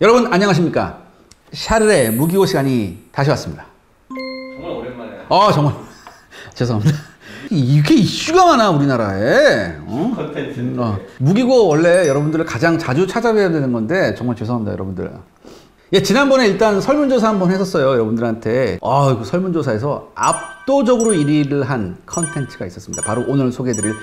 여러분 안녕하십니까? 샤르의 무기고 시간이 다시 왔습니다. 정말 오랜만에. 정말 죄송합니다. 이게 이슈가 많아 우리나라에. 컨텐츠. 무기고 원래 여러분들을 가장 자주 찾아뵈야 되는 건데 정말 죄송합니다 여러분들. 예, 지난번에 일단 설문조사 한번 했었어요 여러분들한테. 그 설문조사에서 압도적으로 1위를 한 컨텐츠가 있었습니다. 바로 오늘 소개해드릴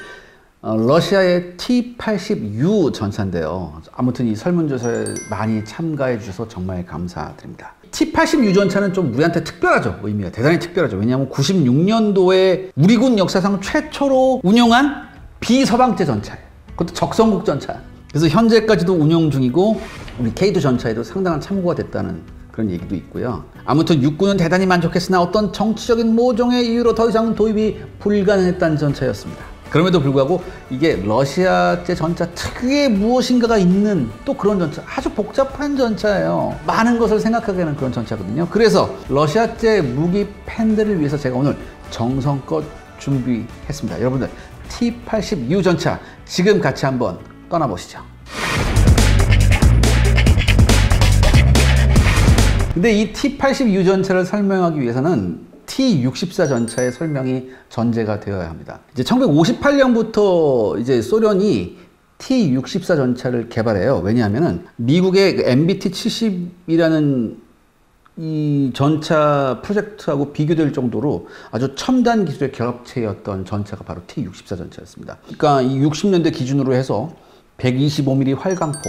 러시아의 T-80U 전차인데요. 아무튼 이 설문조사에 많이 참가해 주셔서 정말 감사드립니다. T-80U 전차는 좀 우리한테 특별하죠. 의미가 대단히 특별하죠. 왜냐하면 96년도에 우리 군 역사상 최초로 운용한 비서방제 전차예요. 그것도 적성국 전차. 그래서 현재까지도 운용 중이고 우리 K2 전차에도 상당한 참고가 됐다는 그런 얘기도 있고요. 아무튼 육군은 대단히 만족했으나 어떤 정치적인 모종의 이유로 더 이상 도입이 불가능했다는 전차였습니다. 그럼에도 불구하고 이게 러시아제 전차 특유의 무엇인가가 있는 또 그런 전차, 아주 복잡한 전차예요. 많은 것을 생각하게 하는 그런 전차거든요. 그래서 러시아제 무기 팬들을 위해서 제가 오늘 정성껏 준비했습니다. 여러분들 T-80U 전차 지금 같이 한번 떠나보시죠. 근데 이 T-80U 전차를 설명하기 위해서는 T-64 전차의 설명이 전제가 되어야 합니다. 이제 1958년부터 이제 소련이 T-64 전차를 개발해요. 왜냐하면은 미국의 MBT-70이라는 이 전차 프로젝트하고 비교될 정도로 아주 첨단 기술의 결합체였던 전차가 바로 T-64 전차였습니다. 그러니까 이 60년대 기준으로 해서 125mm 활강포,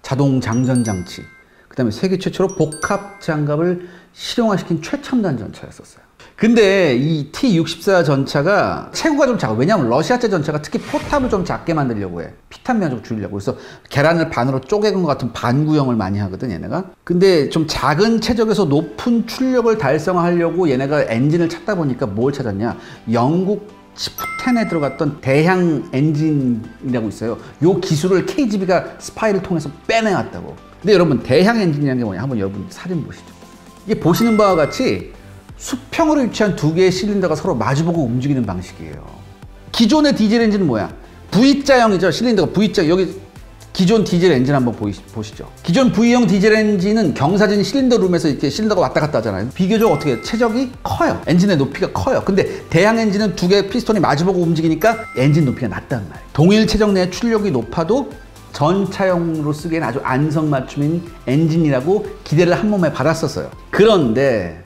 자동 장전 장치, 그 다음에 세계 최초로 복합 장갑을 실용화시킨 최첨단 전차였었어요. 근데 이 T-64 전차가 체구가 좀 작아. 왜냐하면 러시아제 전차가 특히 포탑을 좀 작게 만들려고 해. 피탄 면적 줄이려고. 그래서 계란을 반으로 쪼개는 것 같은 반구형을 많이 하거든 얘네가. 근데 좀 작은 체적에서 높은 출력을 달성하려고 얘네가 엔진을 찾다 보니까 뭘 찾았냐. 영국 치프텐에 들어갔던 대향 엔진이라고 있어요. 요 기술을 KGB가 스파이를 통해서 빼내왔다고. 근데 여러분 대향 엔진이라는 게 뭐냐. 한번 여러분 사진 보시죠. 이게 보시는 바와 같이 수평으로 위치한 두 개의 실린더가 서로 마주보고 움직이는 방식이에요. 기존의 디젤 엔진은 뭐야? V자형이죠. 실린더가 V자. 여기 기존 디젤 엔진 한번 보시죠. 기존 V형 디젤 엔진은 경사진 실린더 룸에서 이렇게 실린더가 왔다 갔다 하잖아요. 비교적 어떻게 체적이 커요. 엔진의 높이가 커요. 근데 대향 엔진은 두 개의 피스톤이 마주보고 움직이니까 엔진 높이가 낮단 말이에요. 동일 체적 내에 출력이 높아도 전차용으로 쓰기엔 아주 안성맞춤인 엔진이라고 기대를 한 몸에 받았었어요. 그런데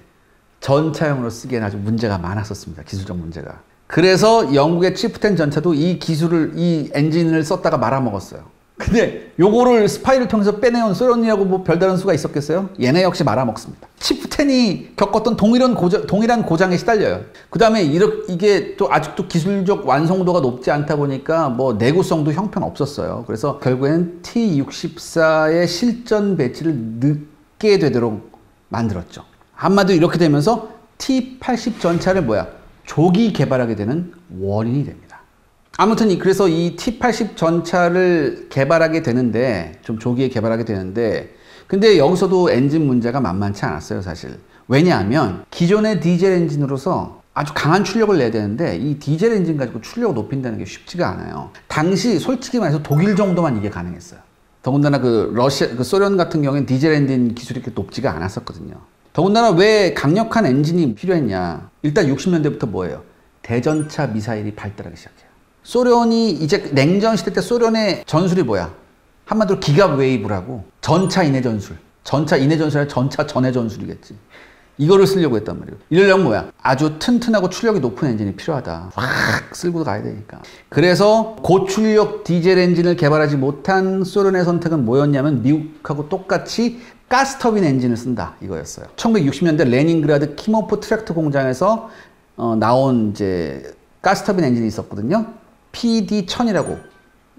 전차용으로 쓰기엔 아주 문제가 많았었습니다. 기술적 문제가. 그래서 영국의 치프텐 전차도 이 기술을, 이 엔진을 썼다가 말아먹었어요. 근데 요거를 스파이를 통해서 빼내온 소련이라고 뭐 별다른 수가 있었겠어요? 얘네 역시 말아먹습니다. 치프텐이 겪었던 동일한 고장에 시달려요. 그 다음에 이게 또 아직도 기술적 완성도가 높지 않다 보니까 뭐 내구성도 형편없었어요. 그래서 결국엔 T-64의 실전 배치를 늦게 되도록 만들었죠. 한마디로 이렇게 되면서 T-80 전차를 조기 개발하게 되는 원인이 됩니다. 아무튼 그래서 이 T-80 전차를 개발하게 되는데 좀 조기에 개발하게 되는데 근데 여기서도 엔진 문제가 만만치 않았어요 사실. 왜냐하면 기존의 디젤 엔진으로서 아주 강한 출력을 내야 되는데 이 디젤 엔진 가지고 출력을 높인다는 게 쉽지가 않아요. 당시 솔직히 말해서 독일 정도만 이게 가능했어요. 더군다나 소련 같은 경우에는 디젤 엔진 기술이 그렇게 높지가 않았었거든요. 더군다나 왜 강력한 엔진이 필요했냐. 일단 60년대부터 뭐예요? 대전차 미사일이 발달하기 시작해요. 소련이 이제 냉전 시대 때 소련의 전술이 뭐야? 한마디로 기갑 웨이브라고 전차 인해 전술. 전차 인해 전술이 아니라 전차 전해 전술이겠지. 이거를 쓰려고 했단 말이에요. 이러려면 뭐야? 아주 튼튼하고 출력이 높은 엔진이 필요하다. 확 쓸고 가야 되니까. 그래서 고출력 디젤 엔진을 개발하지 못한 소련의 선택은 뭐였냐면 미국하고 똑같이 가스터빈 엔진을 쓴다 이거였어요. 1960년대 레닌그라드 키모프 트랙터 공장에서 나온 이제 가스터빈 엔진이 있었거든요. PD-1000이라고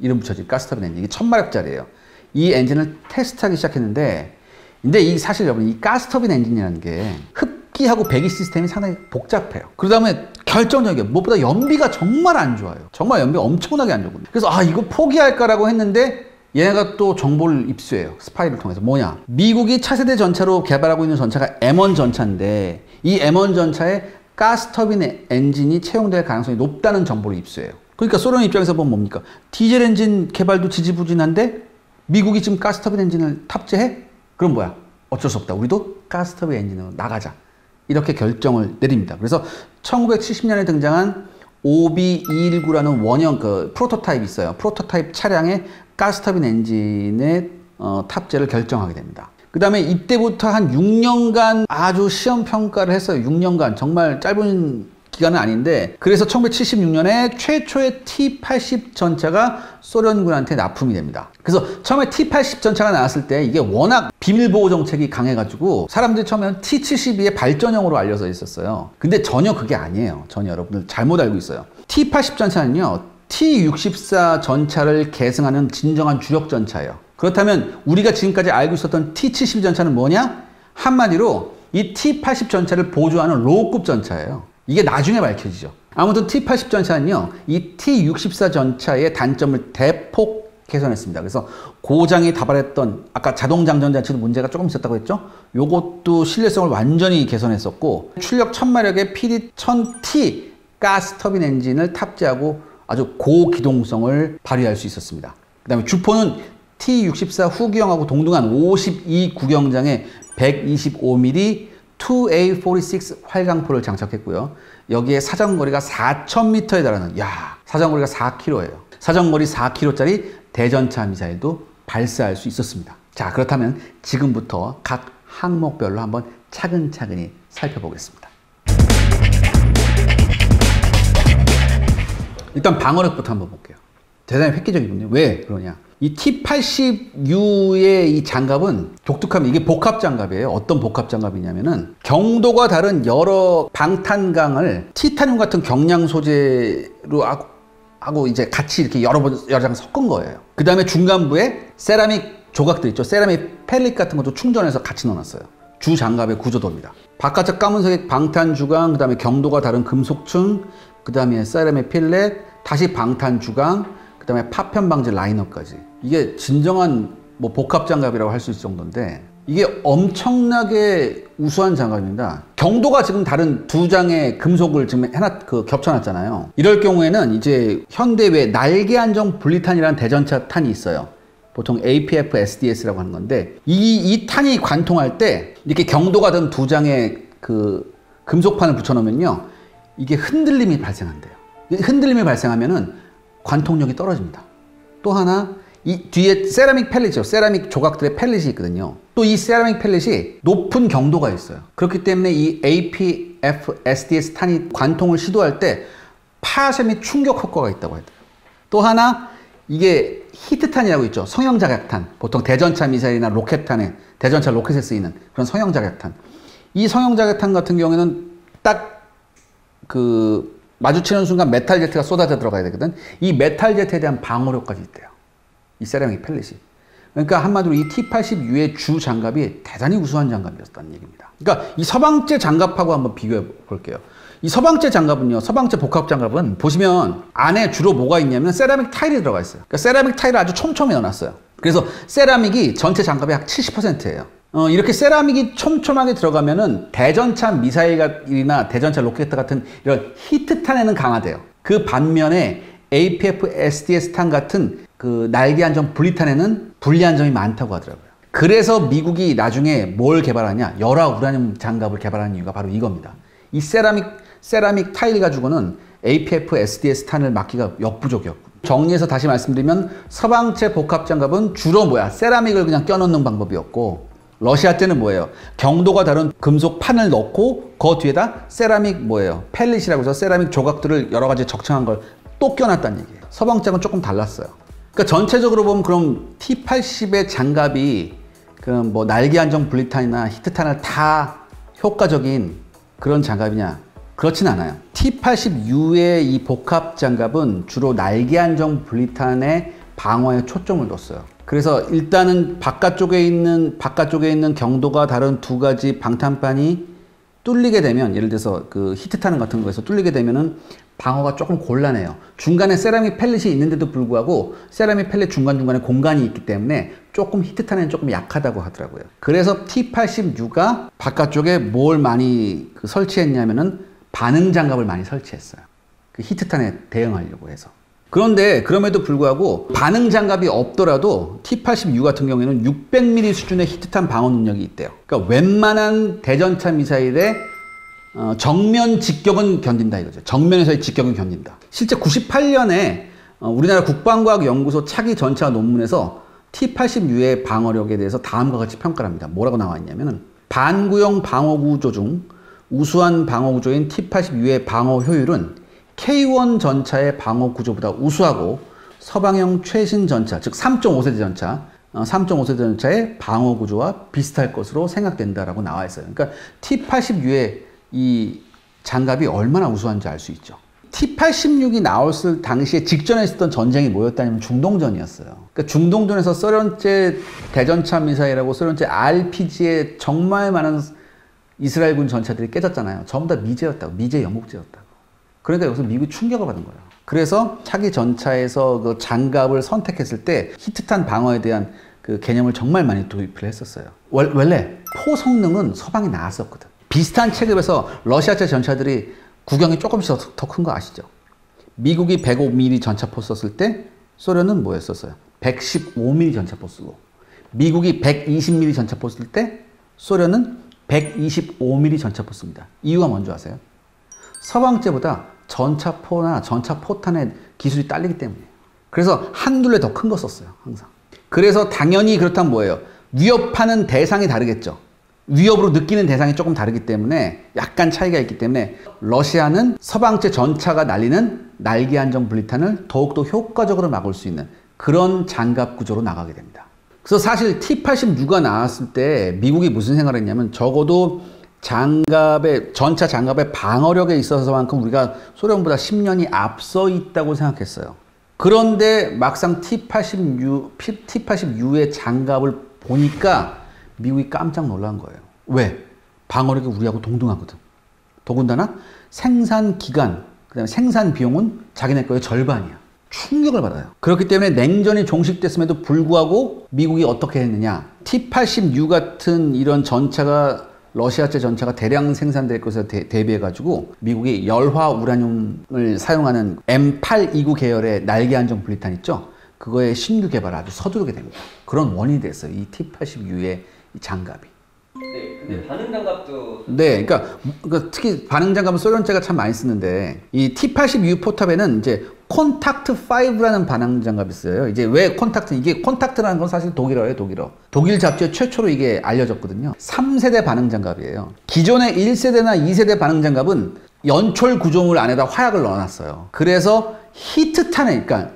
이름 붙여진 가스터빈 엔진. 이게 1000마력짜리예요. 이 엔진을 테스트하기 시작했는데 근데 이 사실 여러분 이 가스터빈 엔진이라는 게 흡기하고 배기 시스템이 상당히 복잡해요. 그 다음에 결정적이에요. 무엇보다 연비가 정말 안 좋아요. 정말 연비가 엄청나게 안 좋거든요. 그래서 이거 포기할까라고 했는데 얘네가 또 정보를 입수해요. 스파이를 통해서. 뭐냐? 미국이 차세대 전차로 개발하고 있는 전차가 M1 전차인데 이 M1 전차에 가스터빈 엔진이 채용될 가능성이 높다는 정보를 입수해요. 그러니까 소련 입장에서 보면 뭡니까? 디젤 엔진 개발도 지지부진한데 미국이 지금 가스터빈 엔진을 탑재해? 그럼 뭐야? 어쩔 수 없다. 우리도 가스터빈 엔진으로 나가자. 이렇게 결정을 내립니다. 그래서 1970년에 등장한 OB219라는 원형 그 프로토타입이 있어요. 프로토타입 차량에 가스터빈 엔진의 탑재를 결정하게 됩니다. 그 다음에 이때부터 한 6년간 아주 시험 평가를 했어요. 6년간. 정말 짧은 기간은 아닌데, 그래서 1976년에 최초의 T-80 전차가 소련군한테 납품이 됩니다. 그래서 처음에 T-80 전차가 나왔을 때 이게 워낙 비밀보호 정책이 강해가지고 사람들이 처음에는 T-72의 발전형으로 알려져 있었어요. 근데 전혀 그게 아니에요. 전혀 여러분들 잘못 알고 있어요. T-80 전차는요, T-64 전차를 계승하는 진정한 주력 전차예요. 그렇다면 우리가 지금까지 알고 있었던 T-72 전차는 뭐냐? 한마디로 이 T-80 전차를 보조하는 로우급 전차예요. 이게 나중에 밝혀지죠. 아무튼 T-80 전차는요, 이 T-64 전차의 단점을 대폭 개선했습니다. 그래서 고장이 다발했던 아까 자동 장전 장치도 문제가 조금 있었다고 했죠. 요것도 신뢰성을 완전히 개선했었고, 출력 1000마력의 PD-1000T 가스터빈 엔진을 탑재하고 아주 고기동성을 발휘할 수 있었습니다. 그 다음에 주포는 T-64 후기형하고 동등한 52 구경장의 125mm 2A46 활강포를 장착했고요. 여기에 사정거리가 4,000m에 달하는, 사정거리가 4km예요. 사정거리 4km짜리 대전차 미사일도 발사할 수 있었습니다. 자, 그렇다면 지금부터 각 항목별로 한번 차근차근히 살펴보겠습니다. 일단 방어력부터 한번 볼게요. 대단히 획기적이군요. 왜 그러냐? 이 T-80U의 이 장갑은 독특하면 이게 복합 장갑이에요. 어떤 복합 장갑이냐면은 경도가 다른 여러 방탄강을 티타늄 같은 경량 소재로 하고 이제 같이 이렇게 여러 장 섞은 거예요. 그 다음에 중간부에 세라믹 조각들 있죠. 세라믹 펠릿 같은 것도 충전해서 같이 넣어놨어요. 주 장갑의 구조도입니다. 바깥쪽 까만색 방탄 주강, 그 다음에 경도가 다른 금속층, 그 다음에 세라믹 필렛, 다시 방탄 주강, 그 다음에 파편 방지 라이너까지. 이게 진정한 뭐 복합 장갑이라고 할 수 있을 정도인데, 이게 엄청나게 우수한 장갑입니다. 경도가 지금 다른 두 장의 금속을 지금 겹쳐놨잖아요. 이럴 경우에는 이제 현대 외 날개 안정 분리탄이라는 대전차 탄이 있어요. 보통 APF SDS라고 하는 건데, 이 탄이 관통할 때 이렇게 경도가 든 두 장의 그 금속판을 붙여놓으면요, 이게 흔들림이 발생한대요. 흔들림이 발생하면은 관통력이 떨어집니다. 또 하나, 이 뒤에 세라믹 펠릿이죠. 세라믹 조각들의 펠릿이 있거든요. 또 이 세라믹 펠릿이 높은 경도가 있어요. 그렇기 때문에 이 APF SDS 탄이 관통을 시도할 때 파쇄 및 충격 효과가 있다고 해요. 또 하나, 이게 히트탄이라고 있죠. 성형자격탄. 보통 대전차 미사일이나 로켓탄에, 대전차 로켓에 쓰이는 그런 성형자격탄. 이 성형자격탄 같은 경우에는 딱 마주치는 순간 메탈 제트가 쏟아져 들어가야 되거든. 이 메탈 제트에 대한 방어력까지 있대요. 이 세라믹 펠릿이. 그러니까 한마디로 이 T-80U의 주 장갑이 대단히 우수한 장갑이었다는 얘기입니다. 그러니까 이 서방제 장갑하고 한번 비교해 볼게요. 이 서방제 장갑은요, 서방제 복합 장갑은 보시면 안에 주로 뭐가 있냐면 세라믹 타일이 들어가 있어요. 그러니까 세라믹 타일을 아주 촘촘히 넣어놨어요. 그래서 세라믹이 전체 장갑의 약 70%예요. 이렇게 세라믹이 촘촘하게 들어가면은 대전차 미사일이나 대전차 로켓 같은 이런 히트탄에는 강하대요. 그 반면에 APF SDS 탄 같은 그 날개 안정 분리탄에는 불리한 점이 많다고 하더라고요. 그래서 미국이 나중에 뭘 개발하냐? 열화 우라늄 장갑을 개발하는 이유가 바로 이겁니다. 이 세라믹 타일 가지고는 APF SDS 탄을 막기가 역부족이었고. 정리해서 다시 말씀드리면 서방제 복합 장갑은 주로 세라믹을 그냥 껴넣는 방법이었고, 러시아 때는 뭐예요? 경도가 다른 금속 판을 넣고 그 뒤에다 세라믹 펠릿이라고 해서 세라믹 조각들을 여러 가지 적층한 걸 또 껴놨다는 얘기예요. 서방장은 조금 달랐어요. 그러니까 전체적으로 보면 그럼 T-80의 장갑이 날개 안정 분리탄이나 히트탄을 다 효과적인 그런 장갑이냐? 그렇진 않아요. T-80U의 이 복합 장갑은 주로 날개 안정 분리탄의 방어에 초점을 뒀어요. 그래서 일단은 바깥쪽에 있는 경도가 다른 두 가지 방탄판이 뚫리게 되면, 예를 들어서 그 히트탄 같은 거에서 뚫리게 되면은 방어가 조금 곤란해요. 중간에 세라믹 펠릿이 있는데도 불구하고 세라믹 펠릿 중간중간에 공간이 있기 때문에 조금 히트탄에는 조금 약하다고 하더라고요. 그래서 T-80U가 바깥쪽에 뭘 많이 설치했냐면은 반응 장갑을 많이 설치했어요. 그 히트탄에 대응하려고 해서. 그런데 그럼에도 불구하고 반응 장갑이 없더라도 T-82U 같은 경우에는 600mm 수준의 히트탄 방어 능력이 있대요. 그러니까 웬만한 대전차 미사일의 정면 직격은 견딘다 이거죠. 정면에서의 직격은 견딘다. 실제 98년에 우리나라 국방과학연구소 차기 전차 논문에서 T-82U의 방어력에 대해서 다음과 같이 평가를 합니다. 뭐라고 나와 있냐면은 반구형 방어 구조 중 우수한 방어 구조인 T-82U의 방어 효율은 K1 전차의 방어 구조보다 우수하고 서방형 최신 전차, 즉 3.5세대 전차, 3.5세대 전차의 방어 구조와 비슷할 것으로 생각된다라고 나와 있어요. 그러니까 T-82U의 이 장갑이 얼마나 우수한지 알 수 있죠. T-86이 나왔을 당시에 직전에 있었던 전쟁이 뭐였다면 중동전이었어요. 그러니까 중동전에서 소련제 대전차 미사일하고 소련제 RPG에 정말 많은 이스라엘군 전차들이 깨졌잖아요. 전부 다 미제였다고, 미제 영국제였다고. 그러니까 여기서 미국이 충격을 받은 거예요. 그래서 차기 전차에서 그 장갑을 선택했을 때 히트탄 방어에 대한 그 개념을 정말 많이 도입을 했었어요. 원래 포 성능은 서방이 나았었거든. 비슷한 체급에서 러시아제 전차들이 구경이 조금씩 더 큰 거 아시죠? 미국이 105mm 전차포 썼을 때 소련은 뭐였었어요? 115mm 전차포 쓰고, 미국이 120mm 전차포 쓸 때 소련은 125mm 전차포 씁니다. 이유가 뭔지 아세요? 서방제보다 전차포나 전차포탄의 기술이 딸리기 때문이에요. 그래서 한 둘레 더 큰 거 썼어요, 항상. 그래서 당연히 그렇다면 뭐예요? 위협하는 대상이 다르겠죠. 위협으로 느끼는 대상이 조금 다르기 때문에 약간 차이가 있기 때문에 러시아는 서방제 전차가 날리는 날개 안정 분리탄을 더욱더 효과적으로 막을 수 있는 그런 장갑 구조로 나가게 됩니다. 그래서 사실 T-86가 나왔을 때 미국이 무슨 생각을 했냐면 적어도 전차 장갑의 방어력에 있어서만큼 우리가 소련보다 10년이 앞서 있다고 생각했어요. 그런데 막상 T-82U의 장갑을 보니까 미국이 깜짝 놀란 거예요. 왜? 방어력이 우리하고 동등하거든. 더군다나 생산 기간, 그다음에 생산 비용은 자기네 거의 절반이야. 충격을 받아요. 그렇기 때문에 냉전이 종식됐음에도 불구하고 미국이 어떻게 했느냐. T-82U 같은 이런 전차가 러시아제 전차가 대량 생산될 것에 대비해가지고 미국이 열화 우라늄을 사용하는 M829 계열의 날개 안정 분리탄 있죠? 그거의 신규 개발을 아주 서두르게 됩니다. 그런 원인이 됐어요. 이 T-82U의 이 장갑이. 네, 근데 반응 장갑도. 네, 그러니까 특히 반응 장갑은 소련제가 참 많이 쓰는데 이 T-82U 포탑에는 이제 콘탁트 5라는 반응 장갑이 있어요. 이제 왜 콘탁트? 이게 콘탁트라는 건 사실 독일어예요, 독일어. 독일 잡지에 최초로 이게 알려졌거든요. 3세대 반응 장갑이에요. 기존의 1세대나 2세대 반응 장갑은 연철 구조물 안에다 화약을 넣어놨어요. 그래서 히트탄에, 그러니까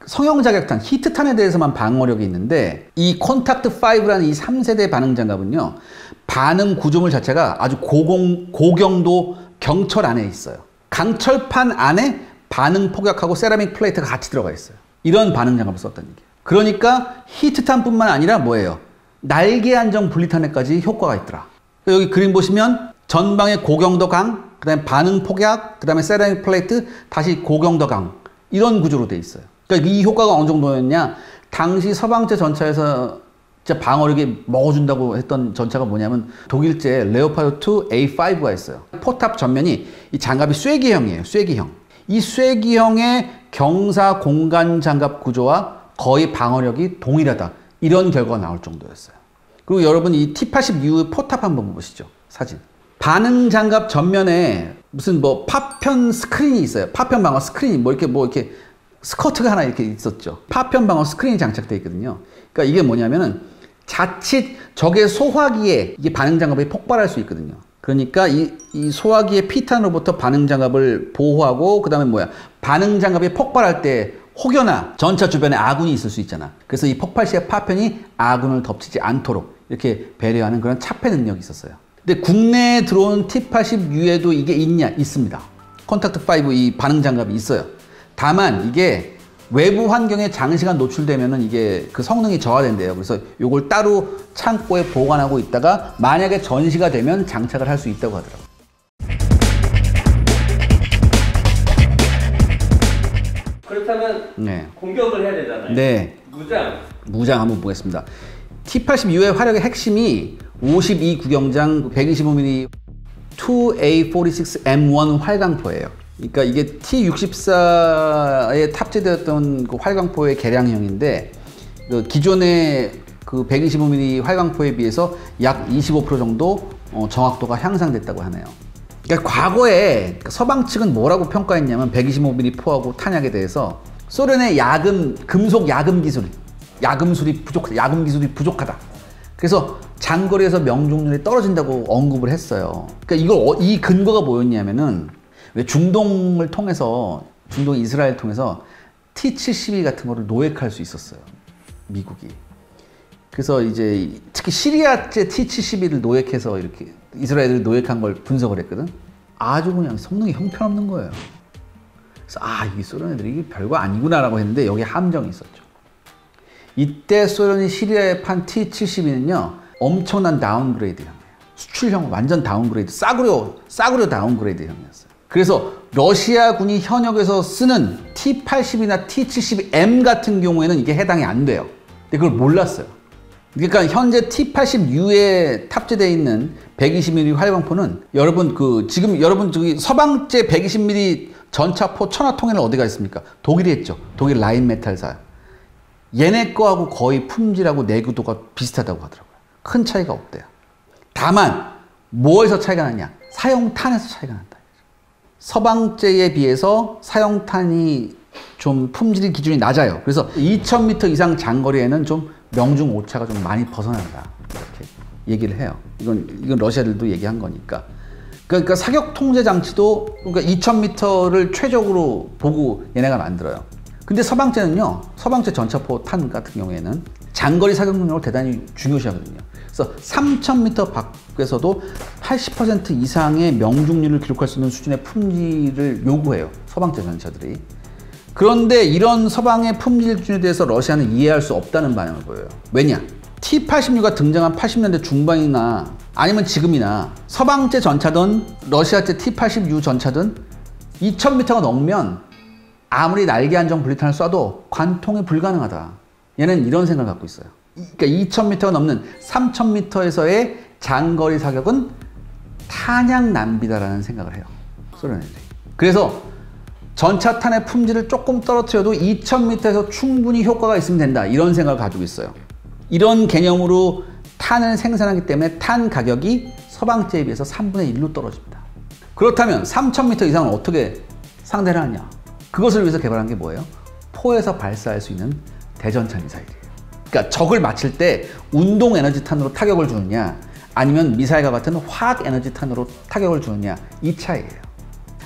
성형자격탄, 히트탄에 대해서만 방어력이 있는데 이 콘탁트 5라는 이 3세대 반응 장갑은요, 반응 구조물 자체가 아주 고경도 경철 안에 있어요. 강철판 안에 반응 폭약하고 세라믹 플레이트가 같이 들어가 있어요. 이런 반응 장갑을 썼다는 얘기예요. 그러니까 히트탄뿐만 아니라 뭐예요? 날개 안정 분리탄에까지 효과가 있더라. 여기 그림 보시면 전방에 고경도 강, 그 다음에 반응 폭약, 그 다음에 세라믹 플레이트, 다시 고경도 강, 이런 구조로 돼 있어요. 그러니까 이 효과가 어느 정도였냐? 당시 서방제 전차에서 진짜 방어력이 먹어준다고 했던 전차가 뭐냐면 독일제 레오파드 2 A5가 있어요. 포탑 전면이 이 장갑이 쐐기형이에요. 쐐기형. 이 쐐기형의 경사 공간 장갑 구조와 거의 방어력이 동일하다. 이런 결과가 나올 정도였어요. 그리고 여러분 이 T-82U 포탑 한번 보시죠. 사진. 반응 장갑 전면에 무슨 뭐 파편 스크린이 있어요. 파편 방어 스크린이 뭐 이렇게 스커트가 하나 이렇게 있었죠. 파편 방어 스크린이 장착되어 있거든요. 그러니까 이게 뭐냐면은 자칫 적의 소화기에 이게 반응 장갑이 폭발할 수 있거든요. 그러니까 이 소화기의 피탄으로부터 반응 장갑을 보호하고, 그 다음에 뭐야, 반응 장갑이 폭발할 때 혹여나 전차 주변에 아군이 있을 수 있잖아. 그래서 이 폭발 시에 파편이 아군을 덮치지 않도록 이렇게 배려하는 그런 차폐 능력이 있었어요. 근데 국내에 들어온 T-82U에도 이게 있습니다. 콘탁트 5 이 반응 장갑이 있어요. 다만 이게 외부 환경에 장시간 노출되면은 이게 그 성능이 저하된대요. 그래서 요걸 따로 창고에 보관하고 있다가 만약에 전시가 되면 장착을 할 수 있다고 하더라고요. 그렇다면 네. 공격을 해야 되잖아요. 네. 무장 한번 보겠습니다. T-82U의 화력의 핵심이 52 구경장 125mm 2A46M1 활강포예요. 그러니까 이게 T-64에 탑재되었던 그 활강포의 개량형인데 그 기존의 그 125mm 활강포에 비해서 약 25% 정도 정확도가 향상됐다고 하네요. 그러니까 과거에 서방 측은 뭐라고 평가했냐면 125mm 포하고 탄약에 대해서 소련의 금속 야금 기술이 부족하다. 그래서 장거리에서 명중률이 떨어진다고 언급을 했어요. 그러니까 이 근거가 뭐였냐면은 왜 중동 이스라엘 통해서 T-72 같은 거를 노획할 수 있었어요. 미국이. 그래서 이제 특히 시리아제 T-72를 노획해서 이렇게 이스라엘을 노획한 걸 분석을 했거든. 아주 그냥 성능이 형편없는 거예요. 그래서 이 소련 애들이 이게 별거 아니구나라고 했는데 여기에 함정이 있었죠. 이때 소련이 시리아에 판 T-72는요 엄청난 다운그레이드형이에요. 수출형 완전 다운그레이드, 싸구려 다운그레이드형이었어요. 그래서 러시아군이 현역에서 쓰는 T-80이나 T-70M 같은 경우에는 이게 해당이 안 돼요. 근데 그걸 몰랐어요. 그러니까 현재 T-80U에 탑재되어 있는 120mm 활강포는 지금 여러분 저기 서방제 120mm 전차포 천하통일은 어디가 있습니까? 독일이 했죠. 독일 라인메탈사. 얘네 거하고 거의 품질하고 내구도가 비슷하다고 하더라고요. 큰 차이가 없대요. 다만 뭐에서 차이가 나냐? 사용탄에서 차이가 난다. 서방제에 비해서 사용탄이 좀 품질이 기준이 낮아요. 그래서 2000m 이상 장거리에는 좀 명중 오차가 좀 많이 벗어난다. 이렇게 얘기를 해요. 이건 러시아들도 얘기한 거니까. 그러니까 사격 통제 장치도 그러니까 2000m를 최적으로 보고 얘네가 만들어요. 근데 서방제 전차포 탄 같은 경우에는 장거리 사격 능력을 대단히 중요시하거든요. 그래서 3000m 밖에서도 80% 이상의 명중률을 기록할 수 있는 수준의 품질을 요구해요. 서방제 전차들이. 그런데 이런 서방의 품질 기준에 대해서 러시아는 이해할 수 없다는 반응을 보여요. 왜냐? T-86가 등장한 80년대 중반이나 아니면 지금이나 서방제 전차든 러시아제 T-80U 전차든 2000m가 넘으면 아무리 날개 안정 분리탄을 쏴도 관통이 불가능하다. 얘는 이런 생각을 갖고 있어요. 그러니까 2000m가 넘는 3000m에서의 장거리 사격은 탄약 낭비다라는 생각을 해요. 소련 애들이. 그래서 전차탄의 품질을 조금 떨어뜨려도 2000m에서 충분히 효과가 있으면 된다. 이런 생각을 가지고 있어요. 이런 개념으로 탄을 생산하기 때문에 탄 가격이 서방제에 비해서 3분의 1로 떨어집니다. 그렇다면 3000m 이상은 어떻게 상대를 하냐? 그것을 위해서 개발한 게 뭐예요? 포에서 발사할 수 있는 대전차 미사일이에요. 그러니까 적을 맞힐 때 운동 에너지 탄으로 타격을 주느냐 아니면 미사일과 같은 화학 에너지 탄으로 타격을 주느냐 이 차이예요.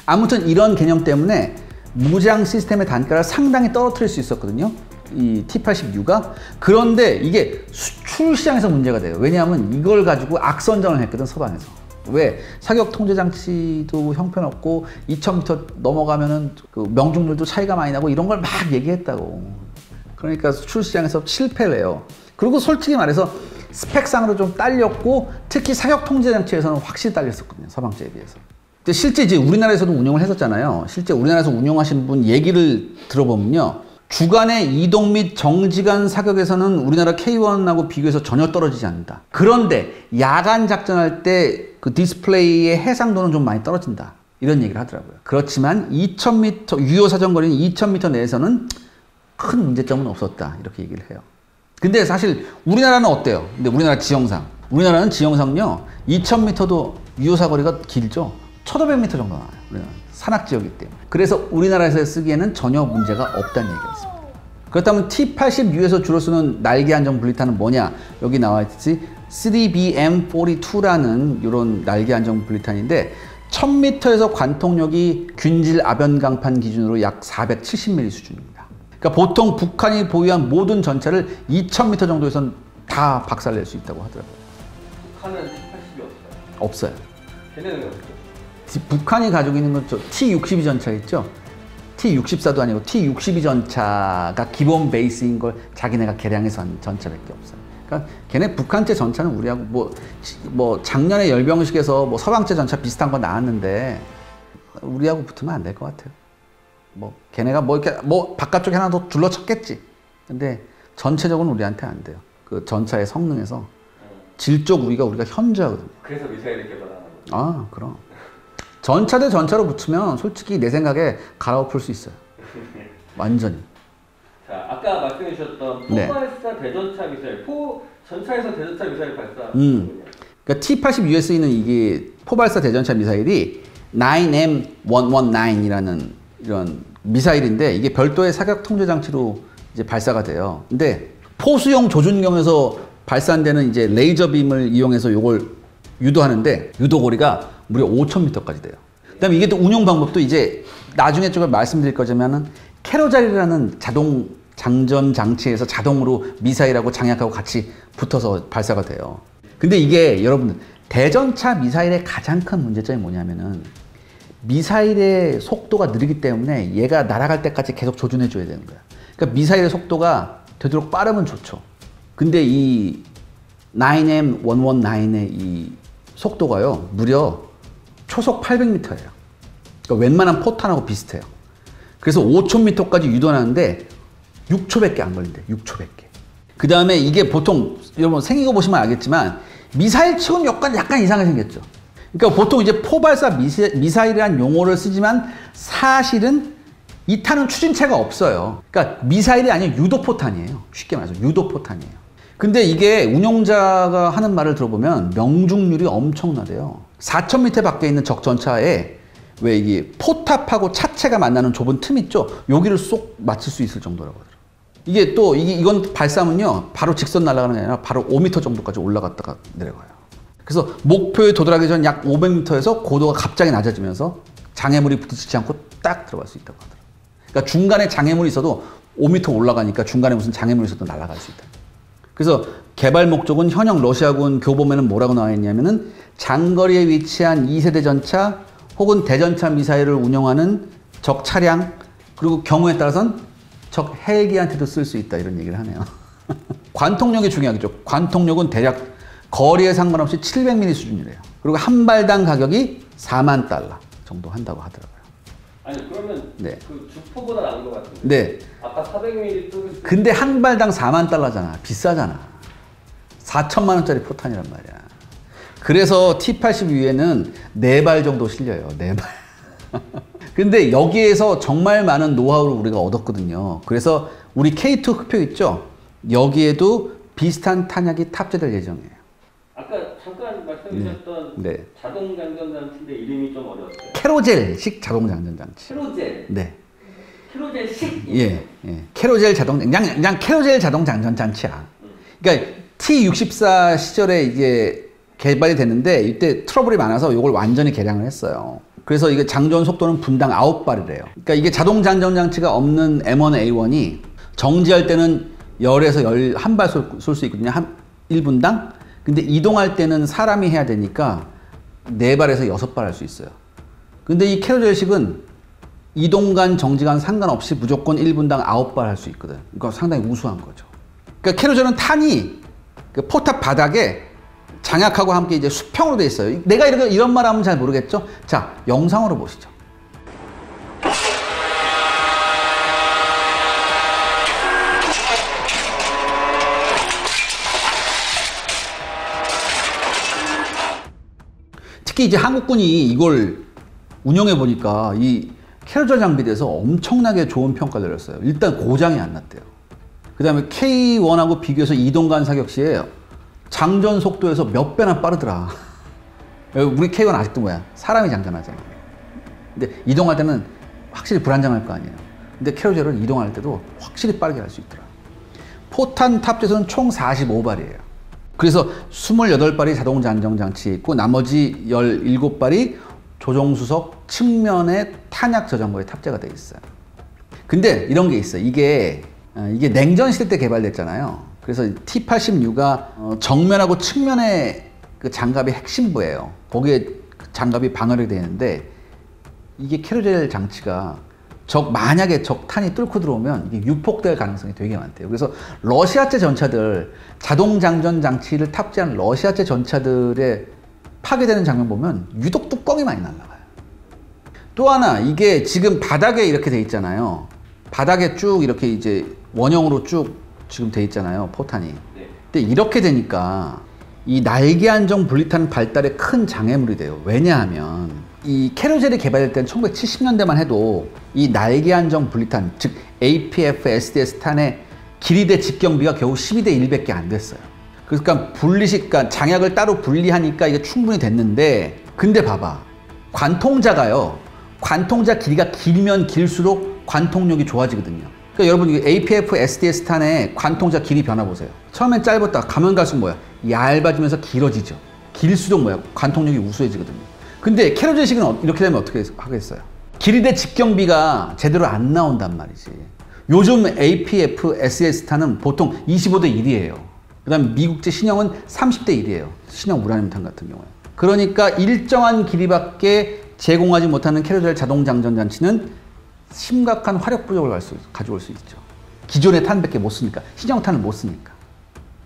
아무튼 이런 개념 때문에 무장 시스템의 단가를 상당히 떨어뜨릴 수 있었거든요. 이 T-80U가. 그런데 이게 수출 시장에서 문제가 돼요. 왜냐하면 이걸 가지고 악선전을 했거든, 서방에서. 왜? 사격 통제 장치도 형편없고 2000m 넘어가면은 그 명중률도 차이가 많이 나고 이런 걸 막 얘기했다고. 그러니까 수출 시장에서 실패를 해요. 그리고 솔직히 말해서 스펙상으로 좀 딸렸고 특히 사격 통제 장치에서는 확실히 딸렸었거든요, 서방제에 비해서. 근데 실제 이제 우리나라에서도 운용을 했었잖아요. 실제 우리나라에서 운용하신 분 얘기를 들어보면요. 주간의 이동 및 정지간 사격에서는 우리나라 K1하고 비교해서 전혀 떨어지지 않는다. 그런데 야간 작전할 때 그 디스플레이의 해상도는 좀 많이 떨어진다. 이런 얘기를 하더라고요. 그렇지만 2000m, 유효 사정거리는 2000m 내에서는 큰 문제점은 없었다. 이렇게 얘기를 해요. 근데 사실 우리나라는 어때요? 근데 우리나라는 지형상요. 2000m도 유효 사거리가 길죠. 1500m 정도 나와요. 우리나라는. 산악지역이기 때문에. 그래서 우리나라에서 쓰기에는 전혀 문제가 없다는 얘기가 있습니다. 그렇다면 T-80U에서 주로 쓰는 날개 안정 분리탄은 뭐냐? 여기 나와 있듯이 3BM42라는 이런 날개 안정 분리탄인데 1000m에서 관통력이 균질 아변강판 기준으로 약 470mm 수준입니다. 그러니까 보통 북한이 보유한 모든 전차를 2000m 정도에선 다 박살낼 수 있다고 하더라고요. 북한은 T-80이 없어요? 없어요. 걔네는 없죠? 북한이 가지고 있는 건 T-62 전차 있죠? T-64도 아니고 T-62 전차가 기본 베이스인 걸 자기네가 개량해서 한 전차밖에 없어요. 그러니까 걔네 북한제 전차는 우리하고 뭐 작년에 열병식에서 뭐 서방제 전차 비슷한 거 나왔는데 우리하고 붙으면 안 될 것 같아요. 뭐 걔네가 뭐 이렇게 뭐 바깥쪽에 하나 더 둘러쳤겠지. 근데 전체적으로 우리한테 안 돼요. 그 전차의 성능에서 질적 우위가 우리가 현저하거든요. 그래서 미사일을 개발하는 거죠. 아, 그럼. 전차 대 전차로 붙으면 솔직히 내 생각에 갈아엎을 수 있어요. 완전히. 자, 아까 말씀해 주셨던 네. 포발사 대전차 미사일, 전차에서 대전차 미사일 발사. 그러니까 T-80US는 이게 포발사 대전차 미사일이 9M119이라는 이런 미사일인데 이게 별도의 사격 통제 장치로 이제 발사가 돼요. 근데 포수용 조준경에서 발산되는 이제 레이저 빔을 이용해서 이걸 유도하는데 유도 거리가 무려 5,000m까지 돼요. 그다음에 이게 또 운용 방법도 이제 나중에 조금 말씀드릴 거지만은 캐로잘이라는 자동 장전 장치에서 자동으로 미사일하고 장약하고 같이 붙어서 발사가 돼요. 근데 이게 여러분 대전차 미사일의 가장 큰 문제점이 뭐냐면은 미사일의 속도가 느리기 때문에 얘가 날아갈 때까지 계속 조준해 줘야 되는 거야. 그러니까 미사일의 속도가 되도록 빠르면 좋죠. 근데 이 9M119의 이 속도가요 무려 초속 800m예요. 그러니까 웬만한 포탄하고 비슷해요. 그래서 5,000m까지 유도하는데 6초밖에 안 걸린대요. 6초밖에. 그 다음에 이게 보통 여러분 생긴 거 보시면 알겠지만 미사일 치고는 약간 이상하게 생겼죠. 그러니까 보통 이제 포발사 미사일이라는 용어를 쓰지만 사실은 이 탄은 추진체가 없어요. 그러니까 미사일이 아니라 유도포탄이에요. 쉽게 말해서 유도포탄이에요. 근데 이게 운용자가 하는 말을 들어보면 명중률이 엄청나대요. 4,000m 밖에 있는 적 전차에 왜 이게 포탑하고 차체가 만나는 좁은 틈 있죠? 여기를 쏙 맞출 수 있을 정도라고 하더라고요. 이게 또 이건 발사하면요 바로 직선 날아가는 게 아니라 바로 5m 정도까지 올라갔다가 내려가요. 그래서 목표에 도달하기 전 약 500m에서 고도가 갑자기 낮아지면서 장애물이 부딪히지 않고 딱 들어갈 수 있다고 하더라고요. 그러니까 중간에 장애물이 있어도 5m 올라가니까 중간에 무슨 장애물이 있어도 날아갈 수 있다. 그래서 개발 목적은 현역 러시아군 교보면은 뭐라고 나와 있냐면은 장거리에 위치한 2세대 전차 혹은 대전차 미사일을 운영하는 적 차량 그리고 경우에 따라서는 적 헬기한테도 쓸 수 있다 이런 얘기를 하네요. 관통력이 중요하겠죠. 관통력은 대략 거리에 상관없이 700mm 수준이래요. 그리고 한 발당 가격이 4만 달러 정도 한다고 하더라고요. 아니 그러면 네. 그 주포보다 나은 것 같은데. 네. 아까 400mm 또. 근데 한 발당 4만 달러잖아. 비싸잖아. 4천만 원짜리 포탄이란 말이야. 그래서 T-80U에는 4발 정도 실려요. 4발. 근데 여기에서 정말 많은 노하우를 우리가 얻었거든요. 그래서 우리 K2 흑표 있죠? 여기에도 비슷한 탄약이 탑재될 예정이에요. 아까 잠깐 말씀 주셨던 네. 자동 장전 장치인데 이름이 좀 어려웠어요. 캐로젤식 자동 장전 장치. 캐로젤. 네. 캐로젤식. 예. 캐로젤 자동 그냥 캐로젤 자동 장전 장치야. 그러니까 T-64 시절에 이제 개발이 됐는데 이때 트러블이 많아서 이걸 완전히 개량을 했어요. 그래서 이게 장전 속도는 분당 9발이래요. 그러니까 이게 자동 장전 장치가 없는 M1A1이 정지할 때는 10에서 11발 쏠 수 있거든요. 1분당. 근데 이동할 때는 사람이 해야 되니까 4발에서 6발 할 수 있어요. 근데 이 캐로젤식은 이동간 정지간 상관없이 무조건 1분당 9발 할 수 있거든. 그러니까 상당히 우수한 거죠. 그러니까 캐로젤은 탄이 그 포탑 바닥에 장약하고 함께 이제 수평으로 돼 있어요. 내가 이런 말 하면 잘 모르겠죠? 자, 영상으로 보시죠. 특히 이제 한국군이 이걸 운영해 보니까 이 캐로젤 장비에 대해서 엄청나게 좋은 평가를 내렸어요. 일단 고장이 안 났대요. 그 다음에 K1하고 비교해서 이동간 사격 시에 장전 속도에서 몇 배나 빠르더라. 우리 K1 아직도 뭐야? 사람이 장전하잖아. 근데 이동할 때는 확실히 불안정할 거 아니에요. 근데 캐로젤은 이동할 때도 확실히 빠르게 할 수 있더라. 포탄 탑재수는 총 45발이에요. 그래서 28발이 자동 장전 장치에 있고 나머지 17발이 조종수석 측면에 탄약 저장고에 탑재가 되어 있어요. 근데 이런 게 있어요. 이게 냉전 시대 때 개발됐잖아요. 그래서 T-80U가 정면하고 측면에 그 장갑이 핵심부예요. 거기에 장갑이 방어력이 되어 있는데 이게 캐로젤 장치가 만약에 적탄이 뚫고 들어오면 이게 유폭될 가능성이 되게 많대요. 그래서 러시아제 전차들, 자동 장전 장치를 탑재한 러시아제 전차들의 파괴되는 장면 보면 유독 뚜껑이 많이 날아가요. 또 하나, 이게 지금 바닥에 이렇게 돼 있잖아요. 바닥에 쭉 이렇게 이제 원형으로 쭉 지금 돼 있잖아요. 포탄이. 네. 근데 이렇게 되니까 이 날개 안정 분리탄 발달에 큰 장애물이 돼요. 왜냐하면 이 캐로젤이 개발될 때는 1970년대만 해도 이 날개 안정 분리탄, 즉 APF SDS 탄의 길이 대 직경비가 겨우 12대 1밖에 안 됐어요. 그러니까 그러니까 장약을 따로 분리하니까 이게 충분히 됐는데, 근데 봐봐, 관통자가요, 관통자 길이가 길면 길수록 관통력이 좋아지거든요. 그러니까 여러분, 이 APF SDS 탄의 관통자 길이 변화 보세요. 처음엔 짧았다 가면 갈수록 뭐야, 얇아지면서 길어지죠. 길수록 뭐야, 관통력이 우수해지거든요. 근데 캐로젤식은 이렇게 되면 어떻게 하겠어요? 길이 대 직경비가 제대로 안 나온단 말이지. 요즘 APF SDS 탄은 보통 25대 1이에요. 그 다음에 미국제 신형은 30대 1이에요. 신형 우라늄탄 같은 경우에. 그러니까 일정한 길이밖에 제공하지 못하는 캐로젤 자동 장전 장치는 심각한 화력 부족을 가져올 수 있죠. 기존의 탄밖에 못 쓰니까. 신형 탄을 못 쓰니까.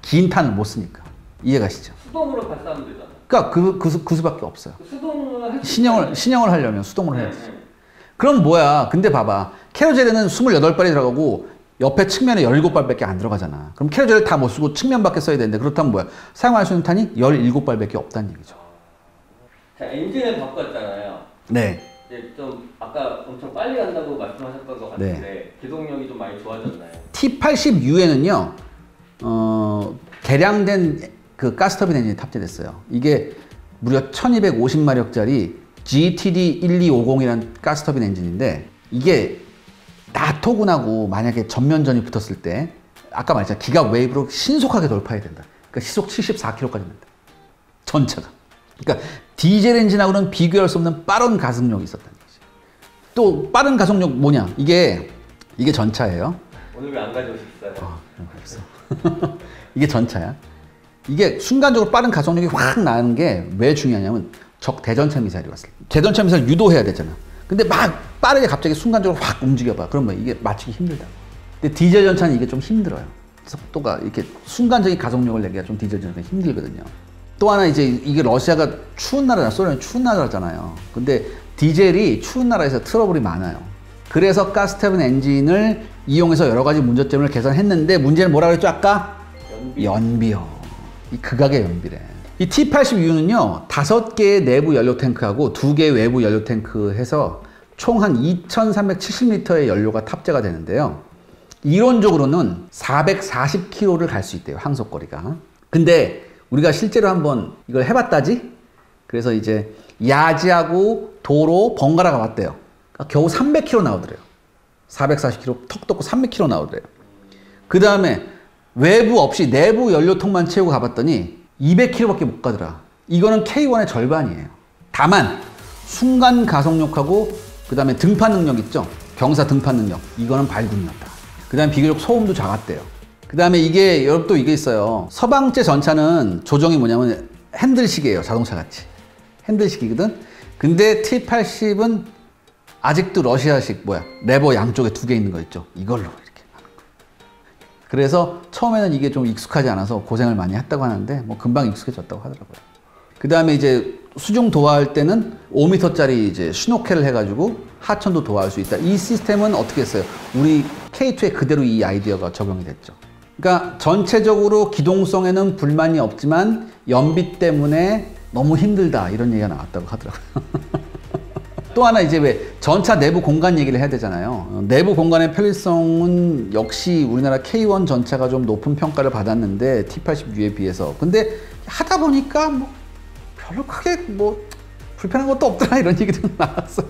긴 탄을 못 쓰니까. 이해가시죠? 수동으로 발사하면 되잖아. 그러니까 그 수밖에 없어요. 수동을 신형을 하려면 수동으로 해야지. 그럼 뭐야? 근데 봐봐. 캐로젤에는 28발이 들어가고 옆에 측면에 17발밖에 안 들어가잖아. 그럼 캐로젤을 다 못 쓰고 측면밖에 써야 되는데, 그렇다면 뭐야? 사용할 수 있는 탄이 17발밖에 없다는 얘기죠. 자, 엔진을 바꿨잖아요. 네. 이제 좀 아까 엄청 빨리 간다고 말씀하셨던 것 같은데 네. 기동력이 좀 많이 좋아졌나요? T80U에는요, 개량된 그 가스터빈 엔진이 탑재됐어요. 이게 무려 1250마력짜리 GTD1250이라는 가스터빈 엔진인데, 이게 나토군하고 만약에 전면전이 붙었을 때 아까 말했잖아, 기가 웨이브로 신속하게 돌파해야 된다. 그러니까 시속 74km까지 된다. 전차가. 그러니까 디젤 엔진하고는 비교할 수 없는 빠른 가속력이 있었다는 거지. 또 빠른 가속력 뭐냐? 이게 전차예요. 오늘 왜 안 가져오셨어요? 없어. 이게 전차야. 이게 순간적으로 빠른 가속력이 확 나는 게 왜 중요하냐면, 적 대전차 미사일이 왔을 때 대전차 미사일 유도해야 되잖아. 근데 막 빠르게 갑자기 순간적으로 확 움직여봐. 그러면 이게 맞추기 힘들다. 근데 디젤 전차는 이게 좀 힘들어요. 속도가 이렇게 순간적인 가속력을 내기가 좀 디젤 전차가 힘들거든요. 또 하나, 이제 이게 러시아가 추운 나라잖아. 소련이 추운 나라잖아요. 근데 디젤이 추운 나라에서 트러블이 많아요. 그래서 가스터빈 엔진을 이용해서 여러 가지 문제점을 개선했는데, 문제는 뭐라 그랬죠 아까? 연비요. 이 극악의 연비래. 이 T80U는요 5개의 내부 연료 탱크하고 2개의 외부 연료 탱크 해서 총 한 2370리터의 연료가 탑재가 되는데요, 이론적으로는 440km를 갈 수 있대요, 항속거리가. 근데 우리가 실제로 한번 이걸 해봤다지. 그래서 이제 야지하고 도로 번갈아 가봤대요. 그러니까 겨우 300km 나오더래요. 440km 턱 덮고 300km 나오더래요. 그 다음에 외부 없이 내부 연료통만 채우고 가봤더니 200km밖에 못 가더라. 이거는 K1의 절반이에요. 다만 순간 가속력하고 그 다음에 등판 능력 있죠? 경사 등판 능력. 이거는 발군이었다. 그 다음에 비교적 소음도 작았대요. 그 다음에 이게 여러분 또 이게 있어요. 서방제 전차는 조정이 뭐냐면 핸들식이에요. 자동차 같이. 핸들식이거든. 근데 T80은 아직도 러시아식 레버 양쪽에 2개 있는 거 있죠? 이걸로 이렇게 하는 거예요. 그래서 처음에는 이게 좀 익숙하지 않아서 고생을 많이 했다고 하는데 뭐 금방 익숙해졌다고 하더라고요. 그 다음에 이제 수중 도하할 때는 5m짜리 이제 슈노켈을 해가지고 하천도 도하할 수 있다. 이 시스템은 어떻게 했어요? 우리 K2에 그대로 이 아이디어가 적용이 됐죠. 그러니까 전체적으로 기동성에는 불만이 없지만 연비 때문에 너무 힘들다 이런 얘기가 나왔다고 하더라고요. 또 하나 이제 왜 전차 내부 공간 얘기를 해야 되잖아요. 내부 공간의 편리성은 역시 우리나라 K1 전차가 좀 높은 평가를 받았는데 T80U에 비해서. 근데 하다 보니까 뭐 별로 크게 뭐 불편한 것도 없더라 이런 얘기도 나왔어요.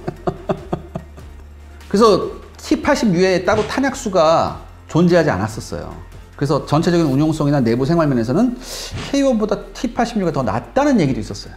그래서 T80U에 따로 탄약수가 존재하지 않았었어요. 그래서 전체적인 운용성이나 내부 생활면에서는 K1보다 T80U가 더 낫다는 얘기도 있었어요.